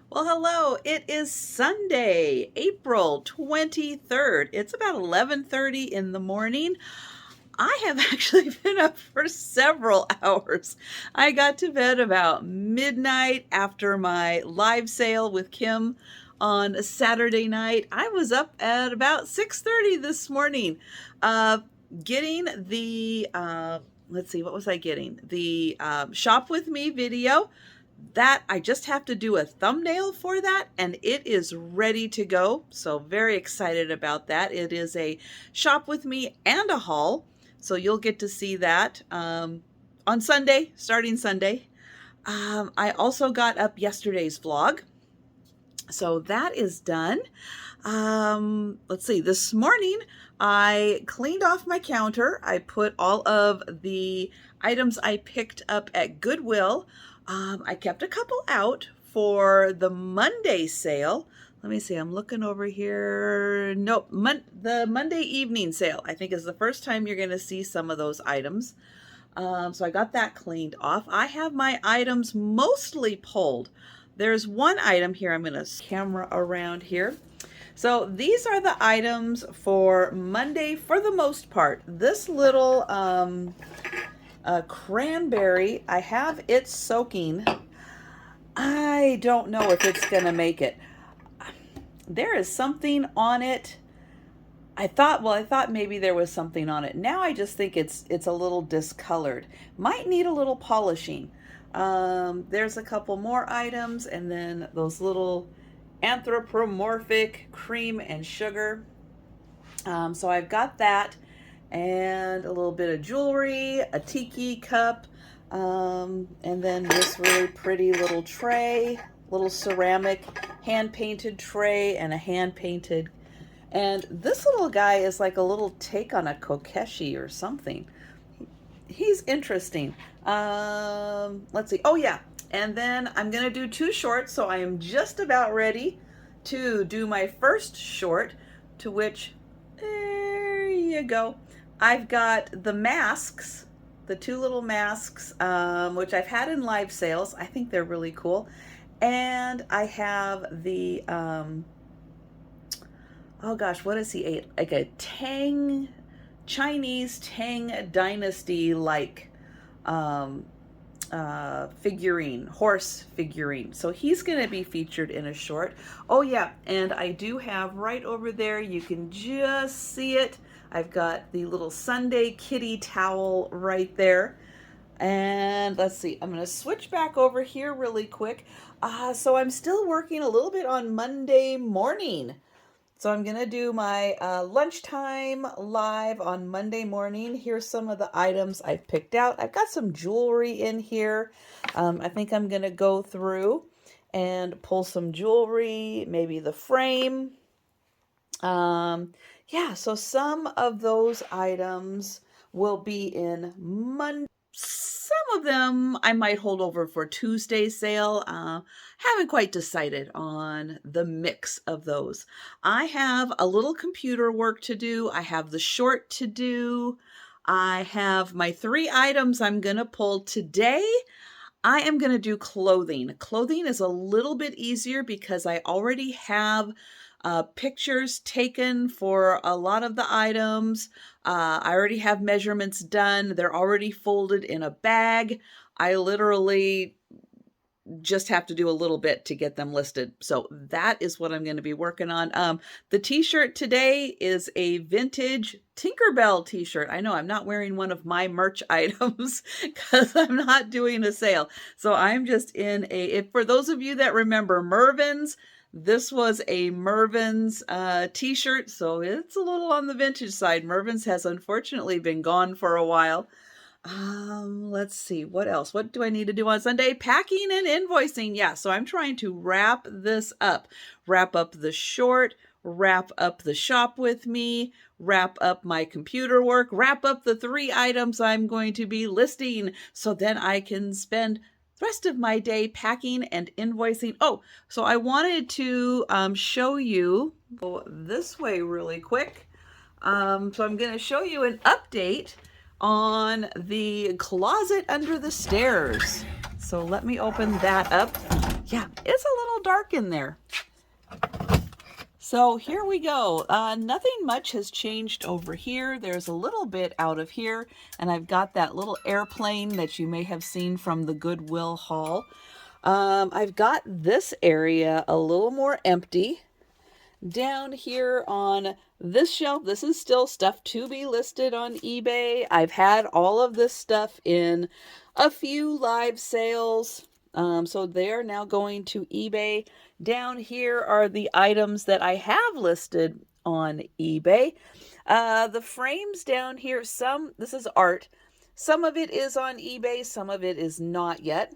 Well, hello. It is Sunday, April 23rd. It's about 11:30 in the morning. I have actually been up for several hours. I got to bed about midnight after my live sale with Kim on a Saturday night. I was up at about 6:30 this morning, getting the, let's see, what was I getting? The Shop With Me video. That I just have to do a thumbnail for that and it is ready to go. So very excited about that. It is a shop with me and a haul. So you'll get to see that on Sunday, starting Sunday. I also got up yesterday's vlog. So that is done. Let's see, this morning I cleaned off my counter. I put all of the items I picked up at Goodwill. I kept a couple out for the Monday sale. Let me see, I'm looking over here. Nope, the Monday evening sale, I think, is the first time you're going to see some of those items. So I got that cleaned off. I have my items mostly pulled. There's one item here. I'm going to camera around here. So these are the items for Monday for the most part. This little cranberry, I have it soaking. I don't know if it's going to make it. There is something on it. I thought maybe there was something on it. Now I just think it's a little discolored. Might need a little polishing. There's a couple more items, and then those little anthropomorphic cream and sugar. So I've got that, and a little bit of jewelry, a tiki cup, and then this really pretty little tray, little ceramic hand-painted tray, and a hand-painted. And this little guy is like a little take on a kokeshi or something. He's interesting. Let's see. Oh yeah. And then I'm going to do two shorts. So I am just about ready to do my first short, to which, there you go. I've got the masks, the two little masks, which I've had in live sales. I think they're really cool. And I have the, oh gosh, what is he? Like a Tang, Chinese Tang Dynasty like figurine, horse figurine. So he's going to be featured in a short. Oh yeah, and I do have right over there, you can just see it, I've got the little Sunday kitty towel right there. And let's see, I'm going to switch back over here really quick. So I'm still working a little bit on Monday morning. So I'm going to do my lunchtime live on Monday morning. Here's some of the items I've picked out. I've got some jewelry in here. I think I'm going to go through and pull some jewelry, maybe the frame. Yeah, so some of those items will be in Monday. Some of them I might hold over for Tuesday's sale. Haven't quite decided on the mix of those. I have a little computer work to do. I have the short to do. I have my 3 items I'm going to pull today. I am going to do clothing. Clothing is a little bit easier because I already have pictures taken for a lot of the items. I already have measurements done. They're already folded in a bag. I literally just have to do a little bit to get them listed. So that is what I'm going to be working on. The t-shirt today is a vintage Tinkerbell t-shirt. I know I'm not wearing one of my merch items because I'm not doing a sale. So I'm just in for those of you that remember Mervyn's, this was a Mervyn's t-shirt, so it's a little on the vintage side. Mervyn's has unfortunately been gone for a while. Let's see, what else? What do I need to do on Sunday? Packing and invoicing. Yeah, so I'm trying to wrap this up. Wrap up the short, wrap up the shop with me, wrap up my computer work, wrap up the 3 items I'm going to be listing, so then I can spend the rest of my day packing and invoicing. Oh, so I wanted to show you, go this way really quick. So I'm going to show you an update on the closet under the stairs. So let me open that up. Yeah, it's a little dark in there. So here we go. Nothing much has changed over here. There's a little bit out of here, and I've got that little airplane that you may have seen from the Goodwill haul. I've got this area a little more empty. Down here on this shelf, this is still stuff to be listed on eBay. I've had all of this stuff in a few live sales. So they're now going to eBay. Down here are the items that I have listed on eBay. The frames down here, this is art. Some of it is on eBay, some of it is not yet.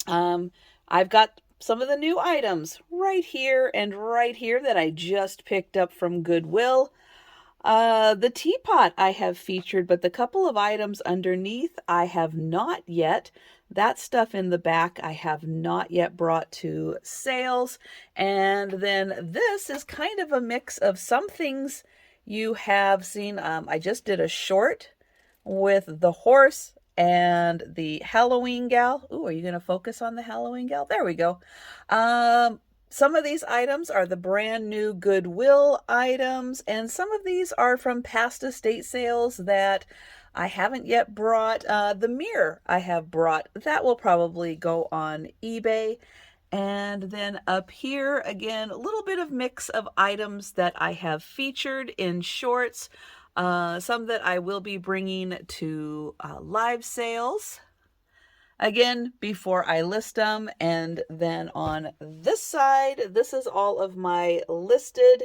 I've got some of the new items right here and right here that I just picked up from Goodwill. The teapot I have featured, but the couple of items underneath I have not yet. That stuff in the back I have not yet brought to sales. And then this is kind of a mix of some things you have seen. I just did a short with the horse and the Halloween gal. Ooh, are you going to focus on the Halloween gal? There we go. Some of these items are the brand new Goodwill items, and some of these are from past estate sales that I haven't yet brought. The mirror I have brought. That will probably go on eBay. And then up here, again, a little bit of mix of items that I have featured in shorts. Some that I will be bringing to live sales. Again, before I list them. And then on this side, this is all of my listed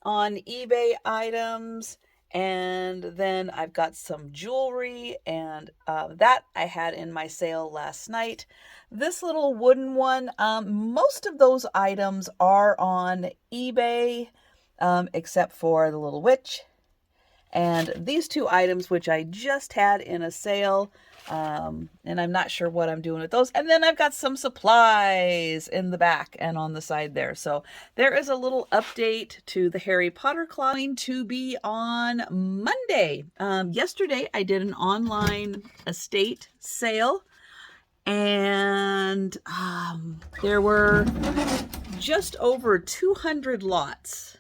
on eBay items. And then I've got some jewelry, and that I had in my sale last night. This little wooden one, most of those items are on eBay, except for the little witch. And these two items, which I just had in a sale, and I'm not sure what I'm doing with those. And then I've got some supplies in the back and on the side there. So there is a little update to the Harry Potter closet going to be on Monday. Yesterday, I did an online estate sale, and there were just over 200 lots.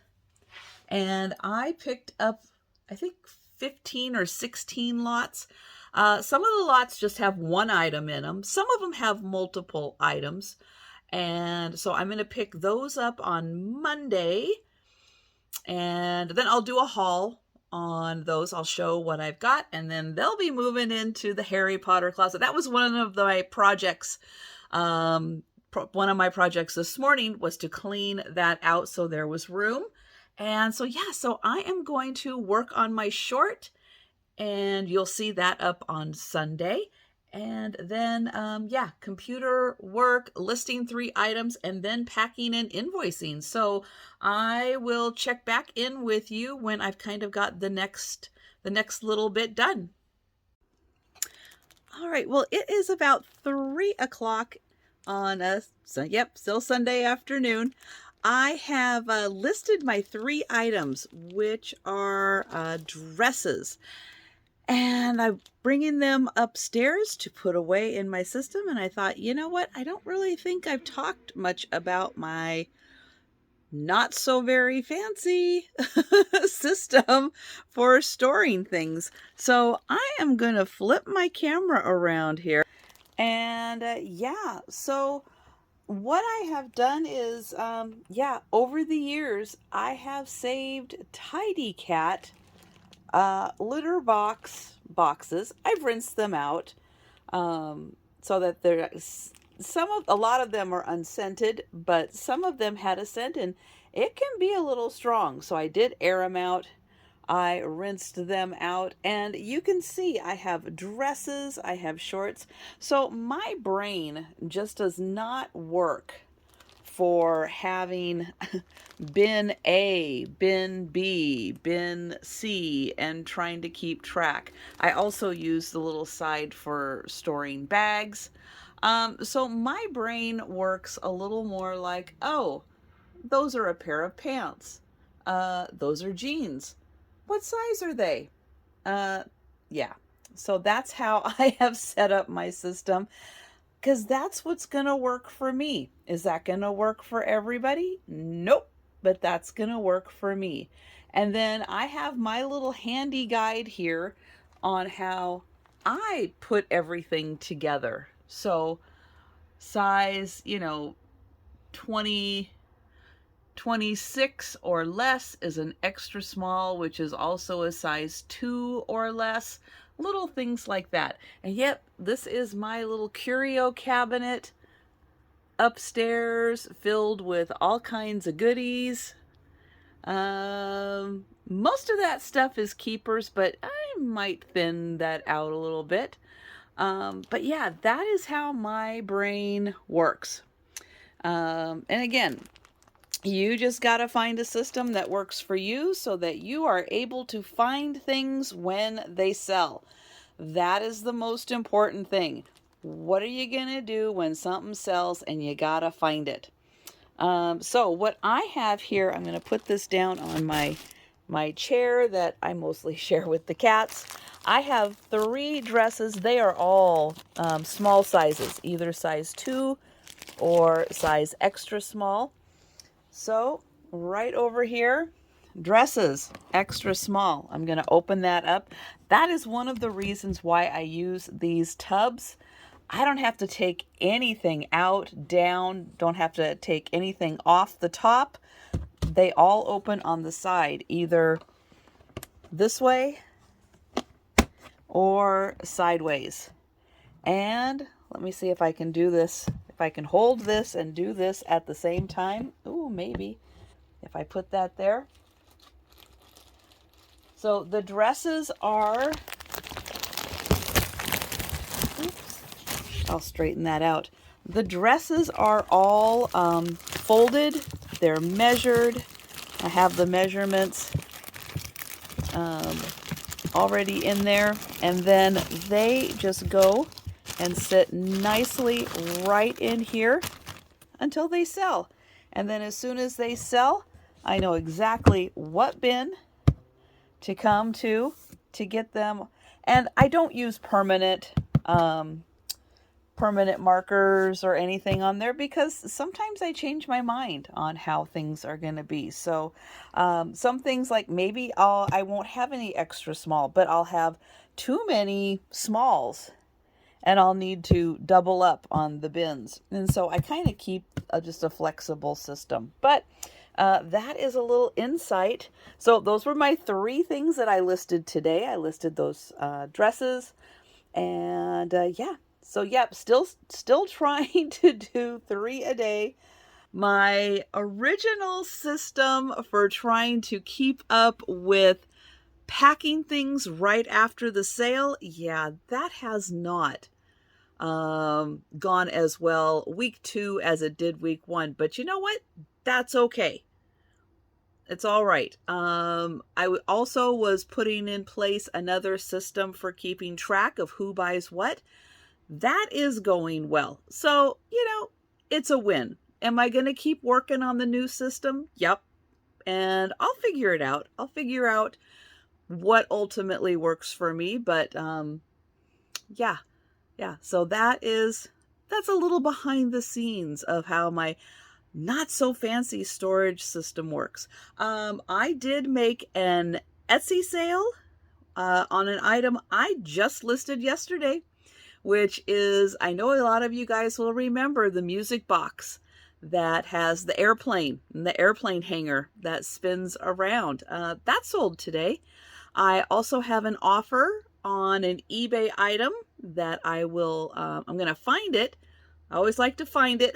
And I picked up, I think, 15 or 16 lots. Some of the lots just have one item in them. Some of them have multiple items. And so I'm going to pick those up on Monday. And then I'll do a haul on those. I'll show what I've got. And then they'll be moving into the Harry Potter closet. That was one of my projects. One of my projects this morning was to clean that out so there was room. And so, yeah, so I am going to work on my short, and you'll see that up on Sunday. And then, yeah, computer work, listing 3 items, and then packing and invoicing. So I will check back in with you when I've kind of got the next little bit done. All right, well, it is about 3 o'clock on still Sunday afternoon. I have listed my 3 items, which are dresses, and I'm bringing them upstairs to put away in my system. And I thought, you know what? I don't really think I've talked much about my not so very fancy system for storing things. So I am going to flip my camera around here. And yeah, so what I have done is, over the years, I have saved Tidy Cat litter boxes. I've rinsed them out so that a lot of them are unscented, but some of them had a scent, and it can be a little strong. So I did air them out. I rinsed them out, and you can see I have dresses, I have shorts. So my brain just does not work for having bin A, bin B, bin C, and trying to keep track. I also use the little side for storing bags. So my brain works a little more like, oh, those are a pair of pants. Those are jeans. What size are they? Yeah. So that's how I have set up my system. because that's what's going to work for me. Is that going to work for everybody? Nope, but that's going to work for me. And then I have my little handy guide here on how I put everything together. So size, 20, 26 or less is an extra small, which is also a size 2 or less. Little things like that. And yep, this is my little curio cabinet upstairs filled with all kinds of goodies. Most of that stuff is keepers, but I might thin that out a little bit. But yeah, that is how my brain works. And again, you just got to find a system that works for you so that you are able to find things when they sell. That is the most important thing. What are you going to do when something sells and you got to find it? So what I have here, I'm going to put this down on my chair that I mostly share with the cats. I have 3 dresses. They are all small sizes, either size 2 or size extra small. So right over here, dresses, extra small. I'm going to open that up. That is one of the reasons why I use these tubs. I don't have to take anything out, down, don't have to take anything off the top. They all open on the side, either this way or sideways. And let me see if I can do this. If I can hold this and do this at the same time. Ooh, maybe. If I put that there. So the dresses are... Oops. I'll straighten that out. The dresses are all folded. They're measured. I have the measurements already in there. And then they just go and sit nicely right in here until they sell. And then as soon as they sell, I know exactly what bin to come to get them. And I don't use permanent markers or anything on there because sometimes I change my mind on how things are going to be. So some things, like maybe I won't have any extra small, but I'll have too many smalls and I'll need to double up on the bins. And so I kind of keep just a flexible system. But that is a little insight. So those were my 3 things that I listed today. I listed those dresses, and yeah. So yep, still trying to do 3 a day. My original system for trying to keep up with packing things right after the sale, yeah, that has not gone as well week 2 as it did week 1. But you know what? That's okay. It's all right. I also was putting in place another system for keeping track of who buys what. That is going well. So, it's a win. Am I going to keep working on the new system? Yep. And I'll figure it out. I'll figure out what ultimately works for me. But yeah. So that's a little behind the scenes of how my not so fancy storage system works. I did make an Etsy sale on an item I just listed yesterday, which is, I know a lot of you guys will remember the music box that has the airplane and the airplane hanger that spins around. That sold today. I also have an offer on an eBay item that I'm going to find it. I always like to find it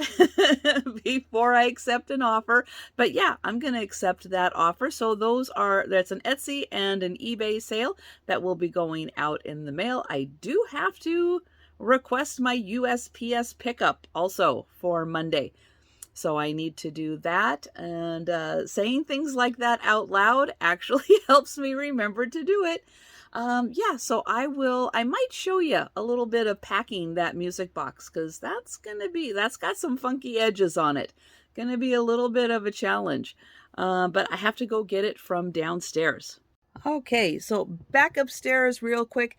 before I accept an offer. But yeah, I'm going to accept that offer. So that's an Etsy and an eBay sale that will be going out in the mail. I do have to request my USPS pickup also for Monday. So I need to do that. And saying things like that out loud actually helps me remember to do it. Yeah, so I might show you a little bit of packing that music box, because that's got some funky edges on it. Gonna be a little bit of a challenge. But I have to go get it from downstairs. Okay, so back upstairs real quick.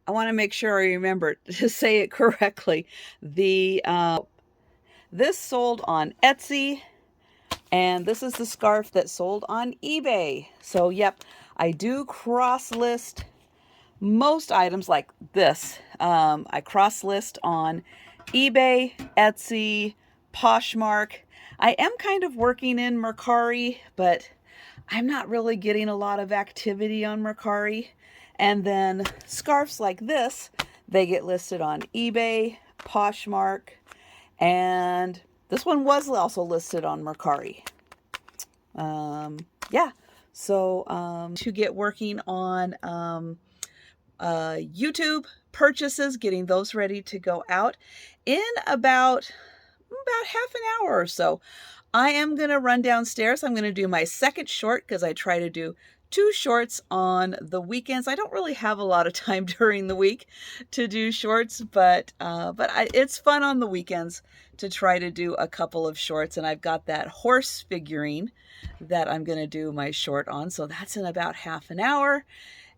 I want to make sure I remember to say it correctly. The this sold on Etsy, and this is the scarf that sold on eBay. So yep, I do cross list most items like this. I cross list on eBay, Etsy, Poshmark. I am kind of working in Mercari, but I'm not really getting a lot of activity on Mercari. And then scarves like this, they get listed on eBay, Poshmark, and this one was also listed on Mercari. Yeah, so to get working on YouTube purchases, getting those ready to go out in about half an hour or so. I am going to run downstairs. I'm going to do my second short because I try to do 2 shorts on the weekends. I don't really have a lot of time during the week to do shorts, but it's fun on the weekends to try to do a couple of shorts. And I've got that horse figurine that I'm going to do my short on. So that's in about half an hour.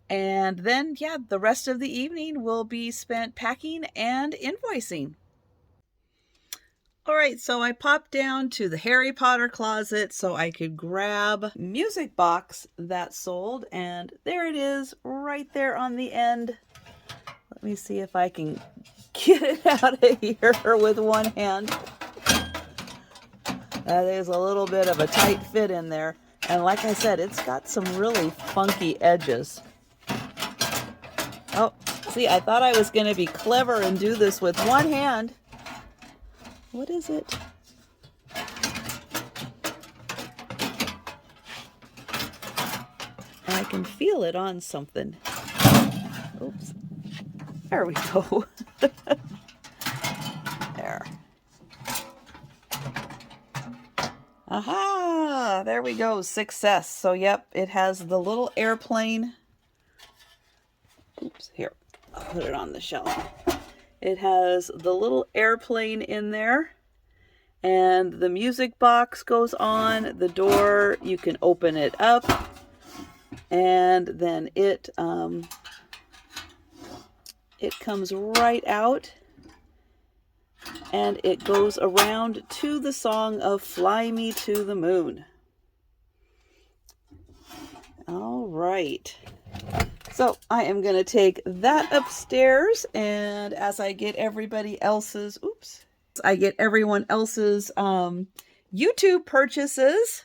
And then, yeah, the rest of the evening will be spent packing and invoicing. All right, so I popped down to the Harry Potter closet so I could grab music box that sold, and there it is right there on the end. Let me see if I can get it out of here with one hand. There's a little bit of a tight fit in there, and like I said, it's got some really funky edges. Oh, see, I thought I was going to be clever and do this with one hand. What is it? I can feel it on something. Oops. There we go. There. Aha! There we go. Success. So, yep, it has the little airplane. Oops, here. I'll put it on the shelf. It has the little airplane in there, and the music box goes on. The door, you can open it up, and then it comes right out, and it goes around to the song of Fly Me to the Moon. All right. So I am going to take that upstairs, and as I get everybody else's, I get everyone else's YouTube purchases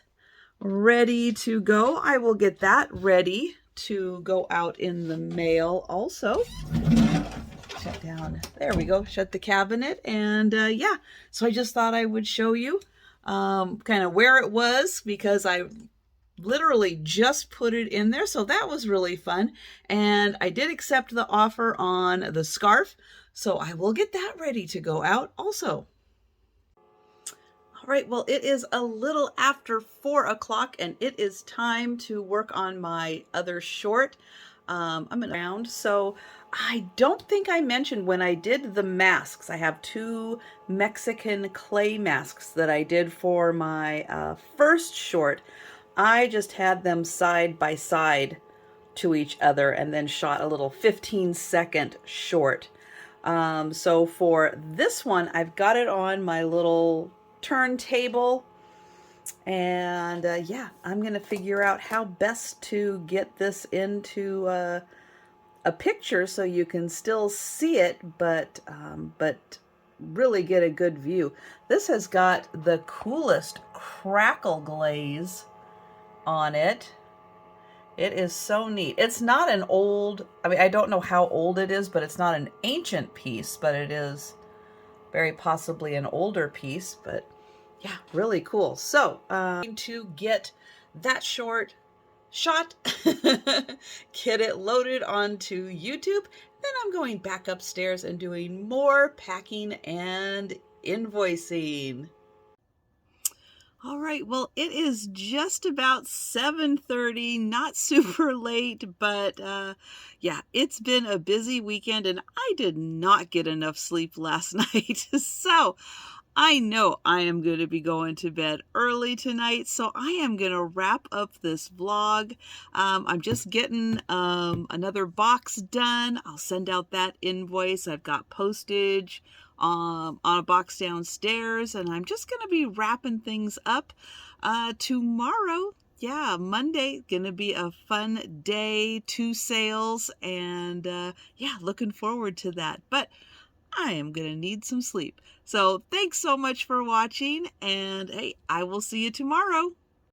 ready to go, I will get that ready to go out in the mail also. Shut down. There we go. Shut the cabinet. And yeah, so I just thought I would show you kind of where it was, because I literally just put it in there. So that was really fun. And I did accept the offer on the scarf. So I will get that ready to go out also. All right, well, it is a little after 4 o'clock and it is time to work on my other short. I'm around. So I don't think I mentioned when I did the masks, I have 2 Mexican clay masks that I did for my first short. I just had them side by side to each other and then shot a little 15-second short. So for this one, I've got it on my little turntable, and yeah, I'm gonna figure out how best to get this into a picture so you can still see it, but really get a good view. This has got the coolest crackle glaze on it. It is so neat. It's not an old, I mean, I don't know how old it is, but it's not an ancient piece, but it is very possibly an older piece, but yeah, really cool. So to get that short shot, get it loaded onto YouTube, then I'm going back upstairs and doing more packing and invoicing. All right, well, it is just about 7:30, not super late, but yeah, it's been a busy weekend and I did not get enough sleep last night. So I know I am going to be going to bed early tonight, so I am going to wrap up this vlog. I'm just getting another box done. I'll send out that invoice. I've got postage on a box downstairs, and I'm just going to be wrapping things up tomorrow. Yeah, Monday, gonna be a fun day, 2 sales, and yeah, looking forward to that. But I am going to need some sleep. So thanks so much for watching, and hey, I will see you tomorrow.